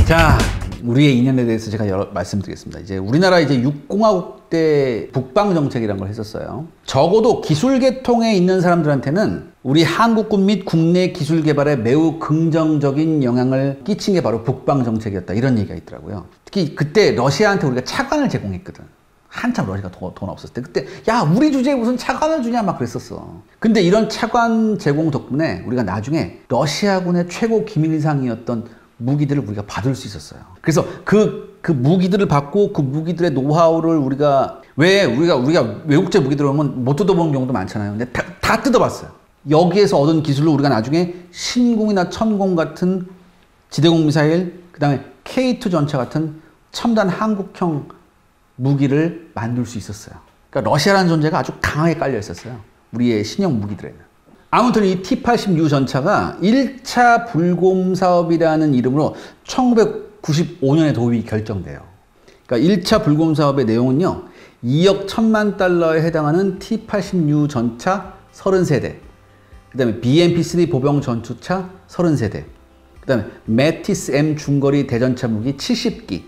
자, 우리의 인연에 대해서 제가 말씀드리겠습니다. 이제 우리나라 이제 6공화국 때 북방 정책이라는 걸 했었어요. 적어도 기술 계통에 있는 사람들한테는 우리 한국군 및 국내 기술 개발에 매우 긍정적인 영향을 끼친 게 바로 북방 정책이었다. 이런 얘기가 있더라고요. 특히 그때 러시아한테 우리가 차관을 제공했거든. 한참 러시아가 돈 없었을 때. 그때 야 우리 주제에 무슨 차관을 주냐 막 그랬었어. 근데 이런 차관 제공 덕분에 우리가 나중에 러시아군의 최고 기밀상이었던 무기들을 우리가 받을 수 있었어요. 그래서 그 무기들을 받고 그 무기들의 노하우를 우리가 왜 우리가 외국제 무기들 오면 못 뜯어보는 경우도 많잖아요. 근데 다 뜯어봤어요. 여기에서 얻은 기술로 우리가 나중에 신공이나 천공 같은 지대공 미사일, 그 다음에 K2 전차 같은 첨단 한국형 무기를 만들 수 있었어요. 그러니까 러시아라는 존재가 아주 강하게 깔려 있었어요. 우리의 신형 무기들에는. 아무튼 이 T-86 전차가 1차 불곰 사업이라는 이름으로 1995년에 도입이 결정돼요. 그러니까 1차 불곰 사업의 내용은요, 2억 1천만 달러에 해당하는 T-86 전차 30세대, 그 다음에 BMP-3 보병 전투차 30세대, 그 다음에 메티스 M 중거리 대전차 무기 70기,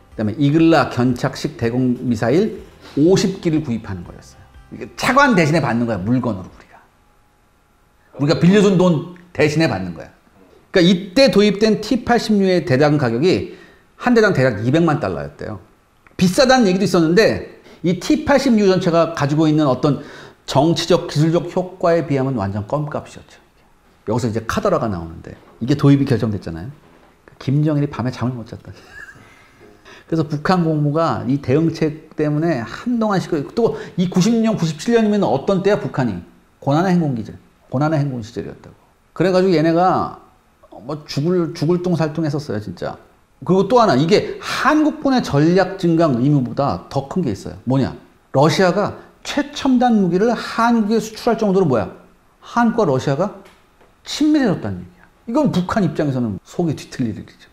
그 다음에 이글라 견착식 대공 미사일 50기를 구입하는 거였어요. 이게 차관 대신에 받는 거야, 물건으로 우리가 빌려준 돈 대신에 받는 거야. 그러니까 이때 도입된 T-86의 대당 가격이 한 대당 대략 200만 달러였대요. 비싸다는 얘기도 있었는데 이 T-86 전차가 가지고 있는 어떤 정치적, 기술적 효과에 비하면 완전 껌값이었죠. 여기서 이제 카더라가 나오는데 이게 도입이 결정됐잖아요. 김정일이 밤에 잠을 못 잤다. 그래서 북한 공무가 이 대응책 때문에 한동안 또 이 90년, 97년이면 어떤 때야 북한이? 고난의 행군 시절이었다고. 그래가지고 얘네가 뭐 죽을 똥살똥 했었어요, 진짜. 그리고 또 하나, 이게 한국군의 전략 증강 의무보다 더 큰 게 있어요. 뭐냐? 러시아가 최첨단 무기를 한국에 수출할 정도로 한국과 러시아가 친밀해졌다는 얘기야. 이건 북한 입장에서는 속이 뒤틀릴 일이죠.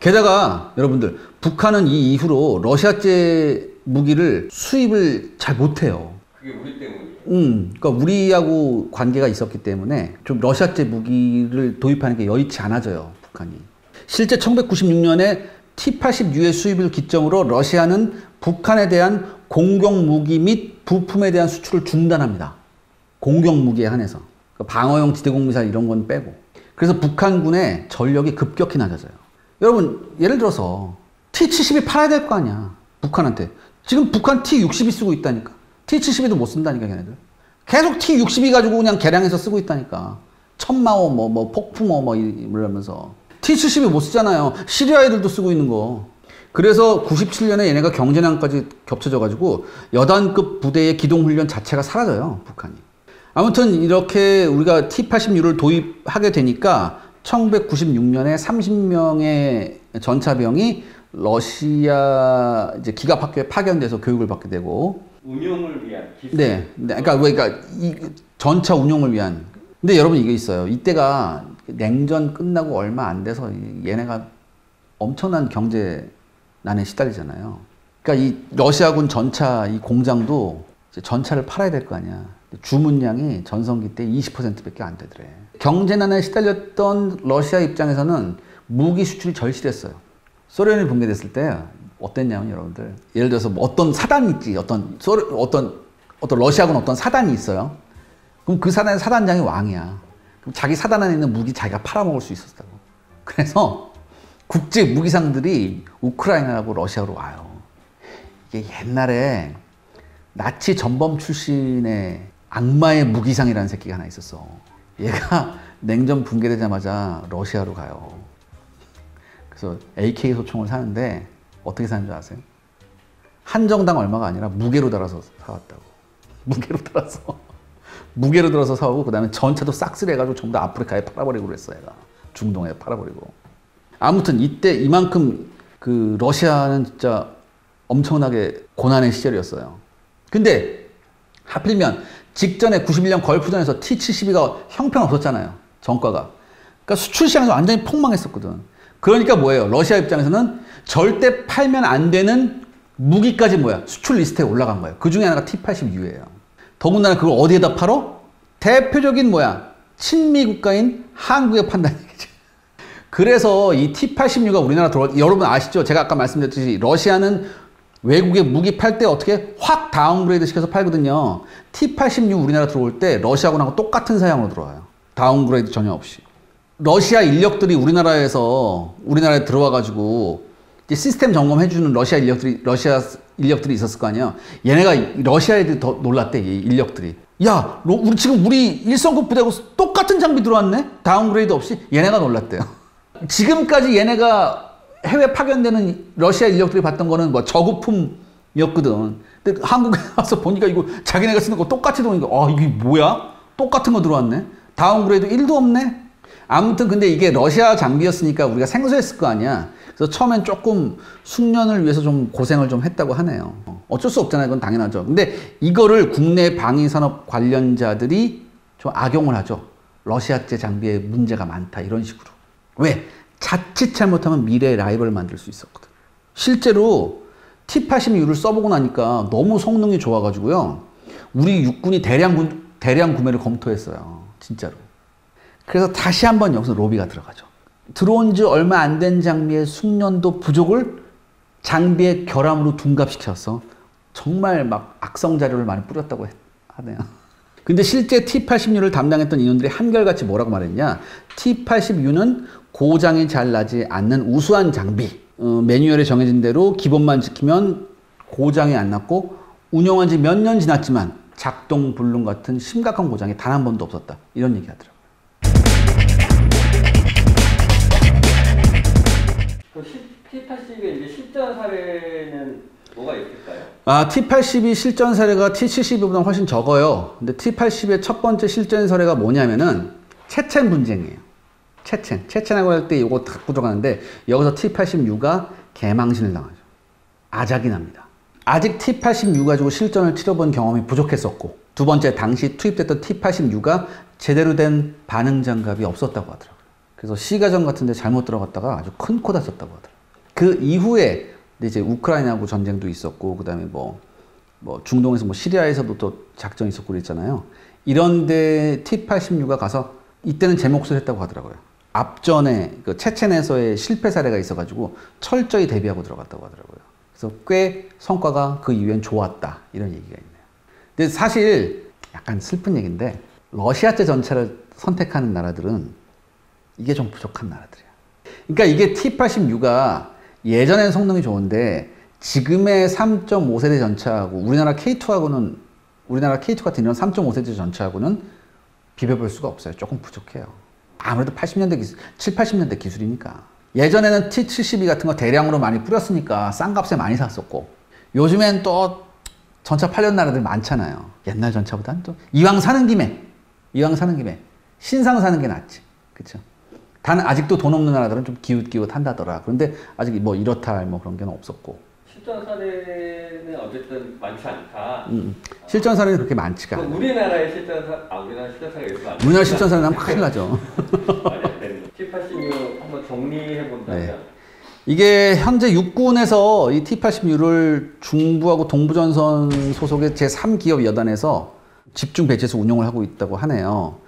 게다가 여러분들, 북한은 이 이후로 러시아제 무기를 수입을 잘 못해요. 그게 우리 때문이에요. 그러니까 우리하고 관계가 있었기 때문에 좀 러시아제 무기를 도입하는 게 여의치 않아져요, 북한이. 실제 1996년에 T-86의 수입을 기점으로 러시아는 북한에 대한 공격 무기 및 부품에 대한 수출을 중단합니다. 공격 무기에 한해서. 그러니까 방어용 지대공 미사일 이런 건 빼고. 그래서 북한군의 전력이 급격히 낮아져요. 여러분, 예를 들어서 T-70이 팔아야 될 거 아니야, 북한한테. 지금 북한 T-60이 쓰고 있다니까. T-70에도 못 쓴다니까, 걔네들. 계속 T-60이 가지고 그냥 개량해서 쓰고 있다니까. 천마호, 폭풍호, 이러면서. T-70이 못 쓰잖아요. 시리아 애들도 쓰고 있는 거. 그래서 97년에 얘네가 경제난까지 겹쳐져가지고 여단급 부대의 기동훈련 자체가 사라져요, 북한이. 아무튼 이렇게 우리가 T-86을 도입하게 되니까 1996년에 30명의 전차병이 러시아 이제 기갑학교에 파견돼서 교육을 받게 되고. 운용을 위한 기술. 네. 그러니까 이 전차 운용을 위한. 근데 여러분 이게 있어요. 이때가 냉전 끝나고 얼마 안 돼서 얘네가 엄청난 경제난에 시달리잖아요. 그러니까 이 러시아군 전차 이 공장도 이제 전차를 팔아야 될 거 아니야. 주문량이 전성기 때 20%밖에 안 되더래. 경제난에 시달렸던 러시아 입장에서는 무기 수출이 절실했어요. 소련이 붕괴됐을 때 어땠냐면 여러분들, 예를 들어서 뭐 어떤 사단이 있지, 어떤 러시아군 어떤 사단이 있어요. 그럼 그 사단장이 왕이야. 그럼 자기 사단 안에 있는 무기 자기가 팔아먹을 수 있었다고. 그래서 국제 무기상들이 우크라이나하고 러시아로 와요. 이게 옛날에 나치 전범 출신의 악마의 무기상이라는 새끼가 하나 있었어. 얘가 냉전 붕괴되자마자 러시아로 가요. 그래서 AK 소총을 사는데 어떻게 사는 줄 아세요? 한정당 얼마가 아니라 무게로 달아서 사왔다고. 무게로 달아서 사오고, 그 다음에 전차도 싹쓸이 해가지고 전부 다 아프리카에 팔아버리고 그랬어, 얘가. 중동에 팔아버리고. 아무튼 이때 이만큼 그 러시아는 진짜 엄청나게 고난의 시절이었어요. 근데 하필이면 직전에 91년 걸프전에서 T-72가 형편없었잖아요, 전과가. 그러니까 수출 시장에서 완전히 폭망했었거든. 그러니까 뭐예요? 러시아 입장에서는 절대 팔면 안 되는 무기까지 수출 리스트에 올라간 거예요. 그 중에 하나가 T-86이에요. 더군다나 그걸 어디에다 팔어? 대표적인 친미 국가인 한국에 판다는 얘기죠. 그래서 이 T-86가 우리나라 여러분 아시죠? 제가 아까 말씀드렸듯이 러시아는 외국에 무기 팔 때 어떻게 확 다운그레이드 시켜서 팔거든요. T-86 우리나라 들어올 때 러시아군하고 똑같은 사양으로 들어와요. 다운그레이드 전혀 없이. 러시아 인력들이 우리나라에 들어와가지고 이제 시스템 점검해주는 러시아 인력들이 있었을 거 아니에요. 얘네가 러시아 애들이 더 놀랐대, 이 인력들이. 야, 우리 1성급 부대하고 똑같은 장비 들어왔네? 다운그레이드 없이? 얘네가 놀랐대요. 지금까지 얘네가 해외 파견되는 러시아 인력들이 봤던 거는 저급품이었거든. 근데 한국에 와서 보니까 이거 자기네가 쓰는 거 똑같이 보니까, 이게 뭐야? 똑같은 거 들어왔네. 다운그레이드 1도 없네. 아무튼 근데 이게 러시아 장비였으니까 우리가 생소했을 거 아니야. 그래서 처음엔 조금 숙련을 위해서 좀 고생을 좀 했다고 하네요. 어쩔 수 없잖아요. 그건 당연하죠. 근데 이거를 국내 방위산업 관련자들이 좀 악용을 하죠. 러시아제 장비에 문제가 많다 이런 식으로. 왜? 자칫 잘못하면 미래의 라이벌을 만들 수 있었거든. 실제로 T-82U를 써보고 나니까 너무 성능이 좋아가지고요. 우리 육군이 대량 구매를 검토했어요. 진짜로. 그래서 다시 한번 여기서 로비가 들어가죠. 들어온 지 얼마 안 된 장비의 숙련도 부족을 장비의 결함으로 둔갑시켜서 정말 막 악성 자료를 많이 뿌렸다고 하네요. 근데 실제 T-82U를 담당했던 인원들이 한결같이 뭐라고 말했냐. T-82U는 고장이 잘 나지 않는 우수한 장비. 매뉴얼에 정해진 대로 기본만 지키면 고장이 안 났고 운영한 지 몇 년 지났지만 작동 불능 같은 심각한 고장이 단 한 번도 없었다. 이런 얘기 하더라고요. T-82의 이제 실전 사례는 뭐가 있을까요? T-82 실전 사례가 T-72보다 훨씬 적어요. 근데 T-80의 첫 번째 실전 사례가 뭐냐면은 체첸 분쟁이에요. 체첸하고 할 때 이거 갖고 들어가는데 여기서 T-86가 개망신을 당하죠. 아작이 납니다. 아직 T-86 가지고 실전을 치러본 경험이 부족했었고 두 번째 당시 투입됐던 T-86가 제대로 된 반응 장갑이 없었다고 하더라고요. 그래서 시가전 같은 데 잘못 들어갔다가 아주 큰 코 다쳤다고 하더라고요. 그 이후에 이제 우크라이나하고 전쟁도 있었고 그다음에 뭐 중동에서 시리아에서도 또 작전이 있었고 그랬잖아요. 이런데 T-86가 가서 이때는 제 몫을 했다고 하더라고요. 앞전에 그 체첸에서의 실패 사례가 있어가지고 철저히 대비하고 들어갔다고 하더라고요. 그래서 꽤 성과가 그 이후엔 좋았다 이런 얘기가 있네요. 근데 사실 약간 슬픈 얘기인데 러시아제 전차를 선택하는 나라들은 이게 좀 부족한 나라들이야. 그러니까 이게 T-86가 예전엔 성능이 좋은데 지금의 3.5세대 전차하고 우리나라 K2 같은 이런 3.5세대 전차하고는 비벼볼 수가 없어요. 조금 부족해요. 아무래도 7, 80년대 기술이니까. 예전에는 T-72 같은 거 대량으로 많이 뿌렸으니까 싼 값에 많이 샀었고 요즘엔 또 전차 팔려는 나라들 많잖아요. 옛날 전차보다는 또 이왕 사는 김에 신상 사는 게 낫지. 그쵸? 단 아직도 돈 없는 나라들은 좀 기웃기웃 한다더라. 그런데 아직 이렇다 그런 게 없었고. 실전 사례는 어쨌든 많지 않다. 실전 사례는 그렇게 많지가 않아요. 우리나라 실전 사례가 있으면 우리나라 실전 사례는 하면 큰일 나죠. 말이 안 되는 거. T-82 한번 정리해 본다면 네. 이게 현재 육군에서 이 T-82U를 중부하고 동부전선 소속의 제3기업 여단에서 집중 배치해서 운용을 하고 있다고 하네요.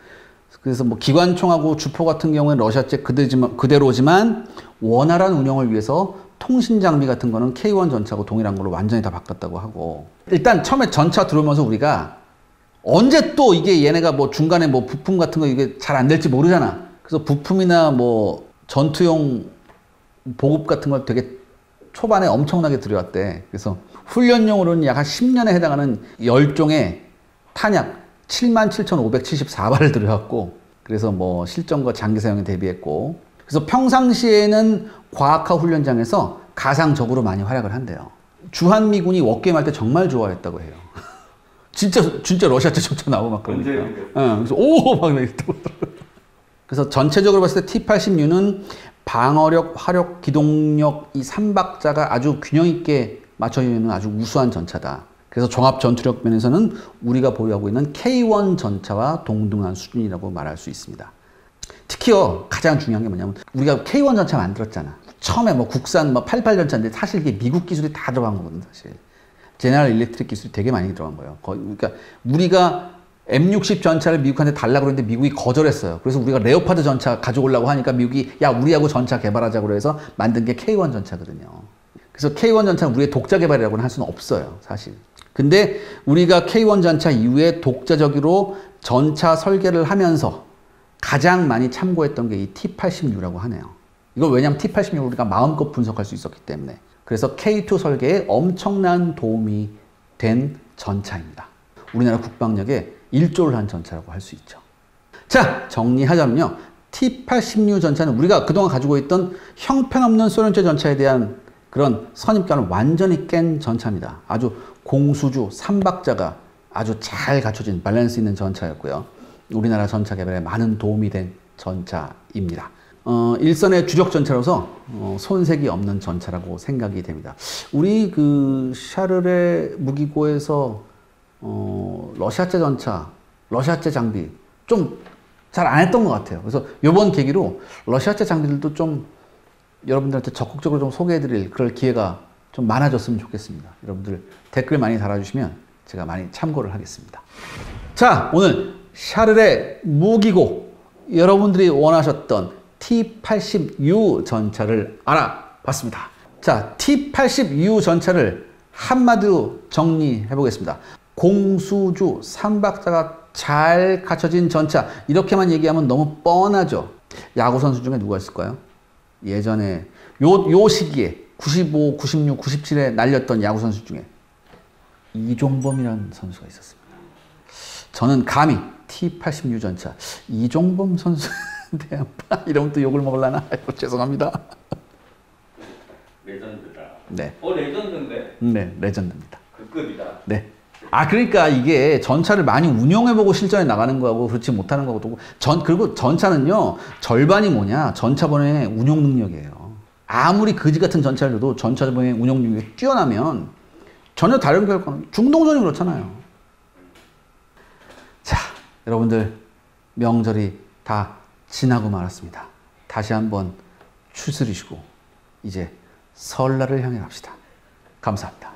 그래서 기관총하고 주포 같은 경우는 러시아제 그대로지만 원활한 운영을 위해서 통신 장비 같은 거는 K1 전차하고 동일한 걸로 완전히 다 바꿨다고 하고 일단 처음에 전차 들어오면서 우리가 언제 또 이게 얘네가 중간에 부품 같은 거 이게 잘 안 될지 모르잖아. 그래서 부품이나 전투용 보급 같은 걸 되게 초반에 엄청나게 들여왔대. 그래서 훈련용으로는 약 한 10년에 해당하는 10종의 탄약 77,574발을 들여왔고 그래서 실전과 장기 사용에 대비했고 그래서 평상시에는 과학화 훈련장에서 가상적으로 많이 활약을 한대요. 주한미군이 워게임 할 때 정말 좋아했다고 해요. 진짜 러시아제 전차 나오고 막 그러니까. 그래서 오! 막 이랬다고. 그래서 전체적으로 봤을 때 T-80U는 방어력, 화력, 기동력 이 3박자가 아주 균형 있게 맞춰져 있는 아주 우수한 전차다. 그래서 종합 전투력 면에서는 우리가 보유하고 있는 K1 전차와 동등한 수준이라고 말할 수 있습니다. 특히요, 가장 중요한 게 뭐냐면 우리가 K1 전차 만들었잖아. 처음에 국산 88 전차인데 사실 이게 미국 기술이 다 들어간 거거든, 사실. 제너럴 일렉트릭 기술이 되게 많이 들어간 거예요. 그러니까 우리가 M60 전차를 미국한테 달라고 그랬는데 미국이 거절했어요. 그래서 우리가 레오파드 전차 가져오려고 하니까 미국이 야, 우리하고 전차 개발하자고 해서 만든 게 K1 전차거든요. 그래서 K1 전차는 우리의 독자 개발이라고는 할 수는 없어요, 사실. 근데 우리가 K1 전차 이후에 독자적으로 전차 설계를 하면서 가장 많이 참고했던 게 이 T-80U라고 하네요. 이걸 왜냐하면 T-80U 우리가 마음껏 분석할 수 있었기 때문에. 그래서 K2 설계에 엄청난 도움이 된 전차입니다. 우리나라 국방력에 일조를 한 전차라고 할 수 있죠. 자, 정리하자면요. T-80U 전차는 우리가 그동안 가지고 있던 형편없는 소련제 전차에 대한 그런 선입견을 완전히 깬 전차입니다. 아주 공수주 3박자가 아주 잘 갖춰진 밸런스 있는 전차였고요. 우리나라 전차 개발에 많은 도움이 된 전차입니다. 일선의 주력 전차로서 손색이 없는 전차라고 생각이 됩니다. 우리 그 샤르레 무기고에서 러시아제 전차, 러시아제 장비 좀 잘 안 했던 것 같아요. 그래서 이번 계기로 러시아제 장비들도 좀 여러분들한테 적극적으로 좀 소개해드릴 그럴 기회가 좀 많아졌으면 좋겠습니다. 여러분들 댓글 많이 달아주시면 제가 많이 참고를 하겠습니다. 자, 오늘 샤르레 무기고 여러분들이 원하셨던 T-80U 전차를 알아봤습니다. 자, T-80U 전차를 한마디로 정리해 보겠습니다. 공수주, 삼박자가 잘 갖춰진 전차. 이렇게만 얘기하면 너무 뻔하죠. 야구 선수 중에 누가 있을까요? 예전에 요 시기에 95, 96, 97에 날렸던 야구 선수 중에 이종범이라는 선수가 있었습니다. 저는 감히 T-80U 전차 이종범 선수에 대한 이러면 또 욕을 먹으려나? 죄송합니다. 레전드다. 네. 레전드인데? 네, 레전드입니다. 그 급이다. 네. 그러니까 이게 전차를 많이 운용해보고 실전에 나가는 거하고 그렇지 못하는 거하고 그리고 전차는요, 절반이 뭐냐? 전차번의 운용 능력이에요. 아무리 거지 같은 전차를 줘도 전차번의 운용 능력이 뛰어나면 전혀 다른 결과는 중동전이 그렇잖아요. 자, 여러분들 명절이 다 지나고 말았습니다. 다시 한번 추스리시고 이제 설날을 향해 갑시다. 감사합니다.